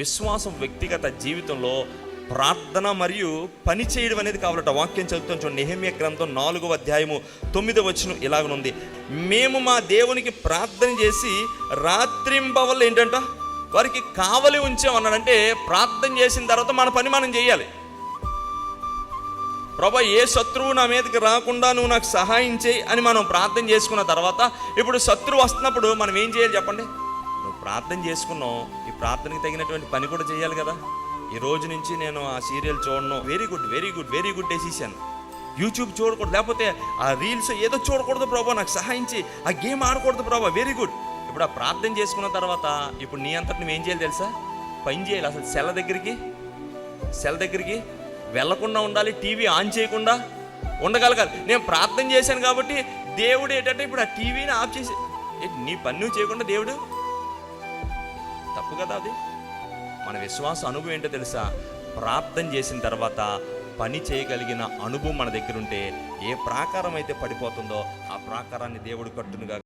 విశ్వాసం వ్యక్తిగత జీవితంలో ప్రార్థన మరియు పని చేయడం అనేది కావాలట. వాక్యం చదువుతాం చూడండి. నెహెమ్యా గ్రంథం 4వ అధ్యాయము 9వ వచనం ఇలాగనుంది. మేము మా దేవునికి ప్రార్థన చేసి రాత్రింబవళ్ళు ఏంటంట వారికి కావలి ఉంచామన్నాడంటే, ప్రార్థన చేసిన తర్వాత మన పని మనం చేయాలి. ప్రభా, ఏ శత్రువు నా మీదకి రాకుండా నువ్వు నాకు సహాయం చేయి అని మనం ప్రార్థన చేసుకున్న తర్వాత, ఇప్పుడు శత్రువు వస్తున్నప్పుడు మనం ఏం చేయాలి చెప్పండి? నువ్వు ప్రార్థన చేసుకున్నావు, ఈ ప్రార్థనకి తగినటువంటి పని కూడా చేయాలి కదా. ఈ రోజు నుంచి నేను ఆ సీరియల్ చూడను, very good very good very good decision. YouTube చూడకూడదు, లేకపోతే ఆ రీల్స్ ఏదో చూడకూడదు ప్రభా, నాకు సహాయం చేయి. ఆ గేమ్ ఆడకూడదు ప్రభా, వెరీ గుడ్. ఇప్పుడు ఆ ప్రార్థన చేసుకున్న తర్వాత ఇప్పుడు నీ అంతటి నువ్వేం చేయాలి తెలుసా? పని చేయాలి. అసలు సెల్ దగ్గరికి వెళ్లకుండా ఉండాలి, టీవీ ఆన్ చేయకుండా ఉండగలగాలి. నేను ప్రార్థన చేశాను కాబట్టి దేవుడు ఏంటంటే ఇప్పుడు ఆ టీవీని ఆఫ్ చేసి, నీ పని నువ్వు చేయకుండా దేవుడు, తప్పు కదా అది. మన విశ్వాస అనుభవం ఏంటో తెలుసా? ప్రార్థన చేసిన తర్వాత పని చేయగలిగిన అనుభవం మన దగ్గర ఉంటే ఏ ప్రాకారం అయితే పడిపోతుందో ఆ ప్రాకారాన్ని దేవుడు కట్టునుగా